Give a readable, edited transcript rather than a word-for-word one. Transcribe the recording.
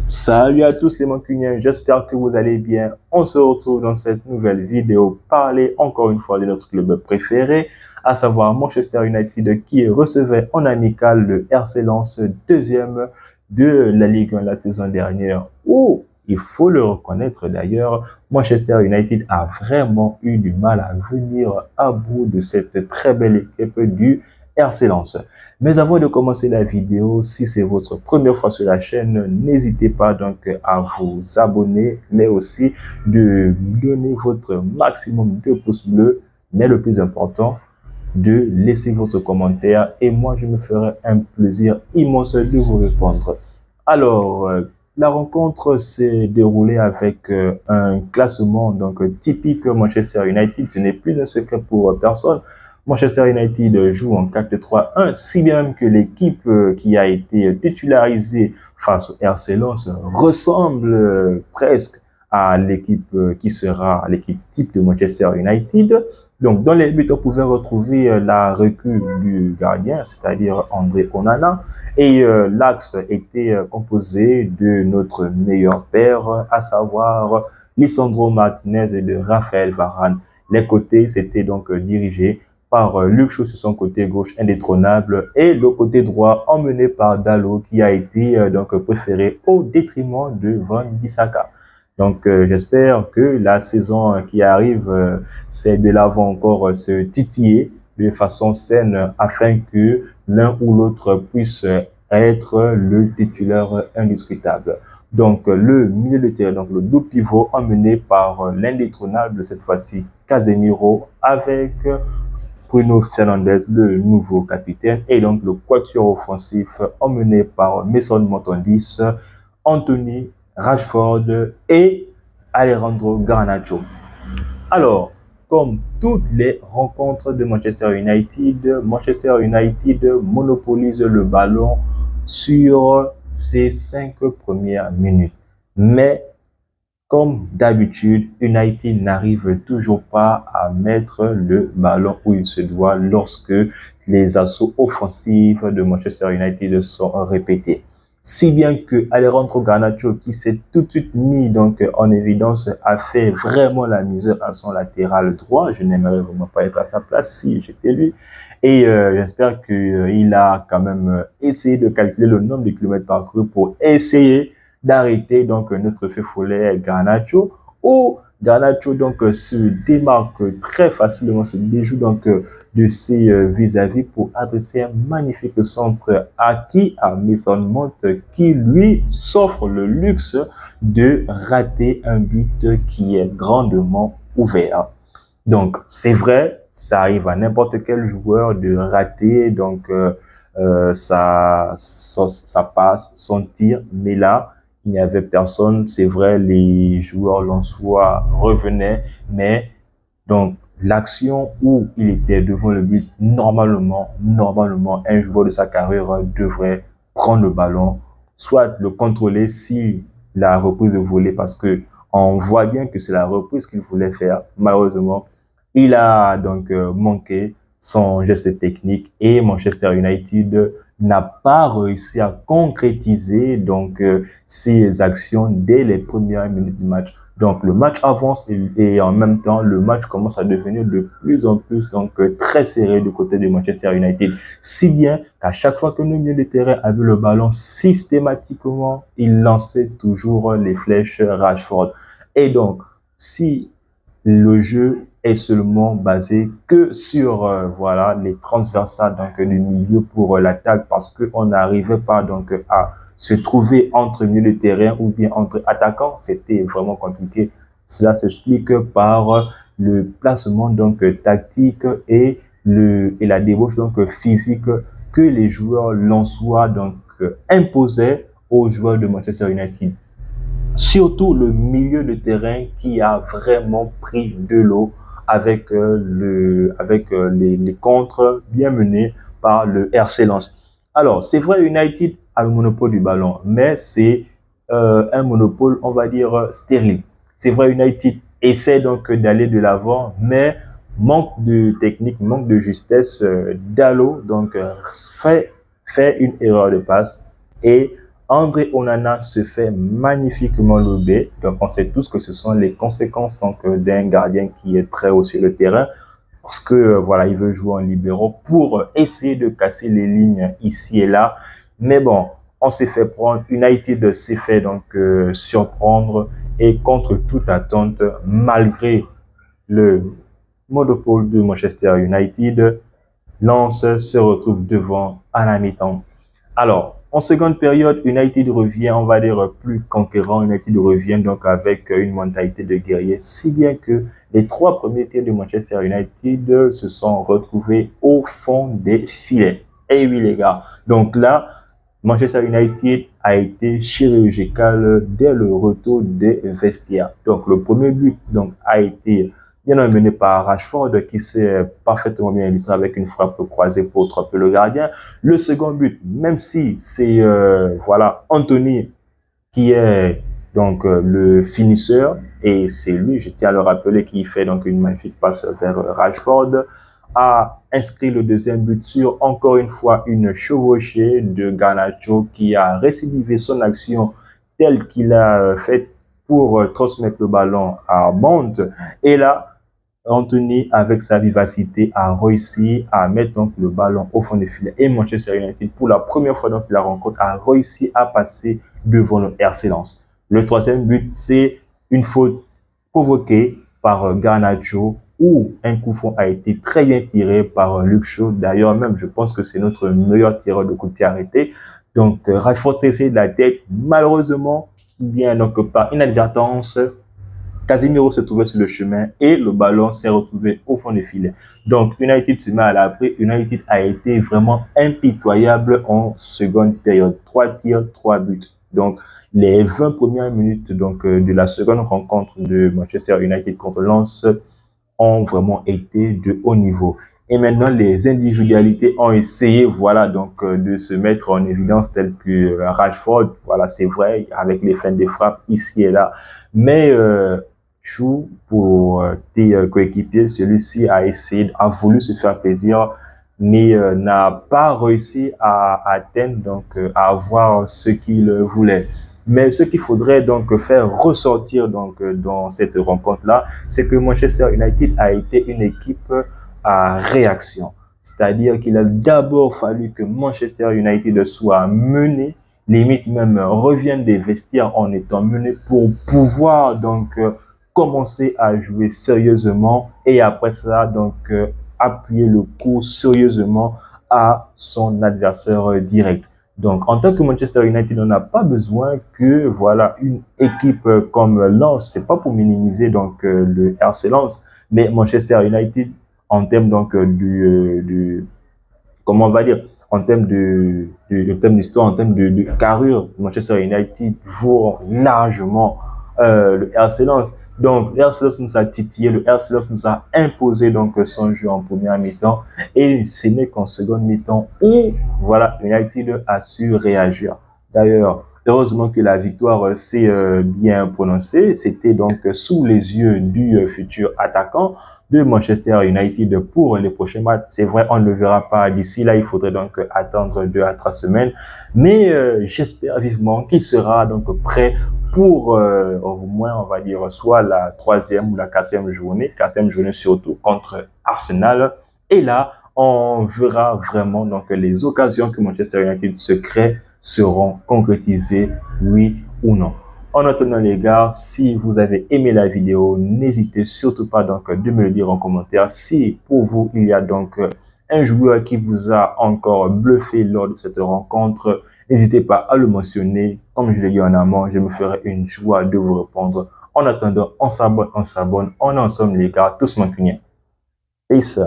Salut à tous les mancuniens, j'espère que vous allez bien. On se retrouve dans cette nouvelle vidéo parler encore une fois de notre club préféré, à savoir Manchester United qui recevait en amical le RC Lens, deuxième de la Ligue 1 la saison dernière. Où, il faut le reconnaître d'ailleurs, Manchester United a vraiment eu du mal à venir à bout de cette très belle équipe du RC Lens. Mais avant de commencer la vidéo, si c'est votre première fois sur la chaîne, n'hésitez pas donc à vous abonner, mais aussi de donner votre maximum de pouces bleus, mais le plus important, de laisser votre commentaire et moi je me ferai un plaisir immense de vous répondre. Alors, la rencontre s'est déroulée avec un classement donc typique Manchester United. Ce n'est plus un secret pour personne. Manchester United joue en 4-3-1, si bien même que l'équipe qui a été titularisée face au RC Lens ressemble presque à l'équipe qui sera l'équipe type de Manchester United. Donc, dans les buts, on pouvait retrouver la recrue du gardien, c'est-à-dire André Onana, et l'axe était composé de notre meilleur père, à savoir Lisandro Martinez et de Raphaël Varane. Les côtés, c'était donc dirigé par Luke Shaw sur son côté gauche indétrônable et le côté droit emmené par Dalot qui a été donc préféré au détriment de Van Bissaka. Donc j'espère que la saison qui arrive, c'est de l'avant encore se titiller de façon saine afin que l'un ou l'autre puisse être le titulaire indiscutable. Donc le milieu de terrain, donc le double pivot emmené par l'indétrônable cette fois-ci Casemiro avec Bruno Fernandes, le nouveau capitaine, et donc le quatuor offensif emmené par Mason Montandis, Anthony Rashford et Alejandro Garnacho. Alors, comme toutes les rencontres de Manchester United monopolise le ballon sur ses 5 premières minutes. Mais comme d'habitude, United n'arrive toujours pas à mettre le ballon où il se doit lorsque les assauts offensifs de Manchester United sont répétés. Si bien que Alejandro Garnacho, qui s'est tout de suite mis donc en évidence, a fait vraiment la misère à son latéral droit. Je n'aimerais vraiment pas être à sa place si j'étais lui. Et j'espère qu'il a quand même essayé de calculer le nombre de kilomètres parcourus pour essayer d'arrêter donc notre feu follet Garnacho, où Garnacho donc se démarque très facilement, se déjoue donc de ses vis-à-vis pour adresser un magnifique centre acquis à Mason Mount qui lui s'offre le luxe de rater un but qui est grandement ouvert. Donc c'est vrai, ça arrive à n'importe quel joueur de rater donc ça passe son tir, mais là il n'y avait personne. C'est vrai, les joueurs lensois revenaient, mais donc l'action où il était devant le but, normalement, un joueur de sa carrière devrait prendre le ballon, soit le contrôler si la reprise de volée, parce que on voit bien que c'est la reprise qu'il voulait faire. Malheureusement, il a donc manqué son geste technique et Manchester United n'a pas réussi à concrétiser donc ses actions dès les premières minutes du match. Donc le match avance et en même temps le match commence à devenir de plus en plus donc très serré du côté de Manchester United. Si bien qu'à chaque fois que le milieu de terrain avait le ballon, systématiquement il lançait toujours les flèches Rashford. Et donc si le jeu est seulement basé que sur voilà les transversales donc du milieu pour l'attaque parce qu'on n'arrivait pas donc à se trouver entre milieu de terrain ou bien entre attaquants, c'était vraiment compliqué. Cela s'explique par le placement donc tactique et la débauche donc physique que les joueurs lensois donc imposaient aux joueurs de Manchester United. Surtout le milieu de terrain qui a vraiment pris de l'eau avec les contres bien menés par le RC Lens. Alors, c'est vrai, United a le monopole du ballon, mais c'est un monopole, on va dire, stérile. C'est vrai, United essaie donc d'aller de l'avant, mais manque de technique, manque de justesse. Dalot donc fait une erreur de passe et André Onana se fait magnifiquement lober. Donc, on sait tous que ce sont les conséquences d'un gardien qui est très haut sur le terrain parce que voilà, il veut jouer en libéraux pour essayer de casser les lignes ici et là. Mais bon, on s'est fait prendre. United s'est fait surprendre et contre toute attente, malgré le monopole de Manchester United, Lens se retrouve devant à la mi-temps. Alors, en seconde période, United revient, on va dire, plus conquérant. United revient donc avec une mentalité de guerrier, si bien que les 3 premiers tirs de Manchester United se sont retrouvés au fond des filets. Et oui, les gars. Donc là, Manchester United a été chirurgical dès le retour des vestiaires. Donc, le premier but a été bien amené par Rashford qui s'est parfaitement bien illustré avec une frappe croisée pour tromper le gardien. Le second but, même si c'est Anthony qui est le finisseur et c'est lui, je tiens à le rappeler, qui fait une magnifique passe vers Rashford, a inscrit le deuxième but sur, encore une fois, une chevauchée de Garnacho qui a récidivé son action telle qu'il a fait pour transmettre le ballon à Mount. Et là, Anthony, avec sa vivacité, a réussi à mettre le ballon au fond des filets. Et Manchester United, pour la première fois dans la rencontre, a réussi à passer devant le RC Lens. Le troisième but, c'est une faute provoquée par Garnacho, où un coup franc a été très bien tiré par Luke Shaw. D'ailleurs, même, je pense que c'est notre meilleur tireur de coup de pied arrêté. Donc, Rashford s'est essayé de la tête, malheureusement, bien par inadvertance, Casemiro se trouvait sur le chemin et le ballon s'est retrouvé au fond des filets. Donc, United se met à l'abri. United a été vraiment impitoyable en seconde période. 3 tirs, 3 buts. Donc, les 20 premières minutes de la seconde rencontre de Manchester United contre Lens ont vraiment été de haut niveau. Et maintenant, les individualités ont essayé, de se mettre en évidence, tel que Rashford. Voilà, c'est vrai, avec les fins de frappe ici et là. Mais Chou, pour tes coéquipiers, celui-ci a voulu se faire plaisir, mais n'a pas réussi à atteindre, à avoir ce qu'il voulait. Mais ce qu'il faudrait faire ressortir dans cette rencontre-là, c'est que Manchester United a été une équipe à réaction. C'est-à-dire qu'il a d'abord fallu que Manchester United soit mené, limite même revienne des vestiaires en étant mené pour pouvoir commencer à jouer sérieusement et après ça appuyer le coup sérieusement à son adversaire direct. Donc, en tant que Manchester United, on n'a pas besoin que, une équipe comme Lens, c'est pas pour minimiser le RC Lens, mais Manchester United, en termes comment on va dire, en termes d'histoire, en termes de carrure, Manchester United vaut largement le RC Lens. Donc, le RC Lens nous a titillé, le RC Lens nous a imposé son jeu en première mi-temps et ce n'est qu'en seconde mi-temps où United a su réagir. D'ailleurs, heureusement que la victoire s'est bien prononcée. C'était sous les yeux du futur attaquant de Manchester United pour les prochains matchs. C'est vrai, on ne le verra pas d'ici là. Il faudrait attendre 2 à 3 semaines. Mais j'espère vivement qu'il sera prêt pour au moins, on va dire, soit la 3e ou la 4e journée. 4e journée surtout contre Arsenal. Et là, on verra vraiment les occasions que Manchester United se crée seront concrétisées, oui ou non. En attendant les gars, si vous avez aimé la vidéo, n'hésitez surtout pas de me le dire en commentaire. Si pour vous, il y a un joueur qui vous a encore bluffé lors de cette rencontre, n'hésitez pas à le mentionner. Comme je l'ai dit en amont, je me ferai une joie de vous répondre. En attendant, on s'abonne, on est ensemble les gars, tous mancuniens. Peace.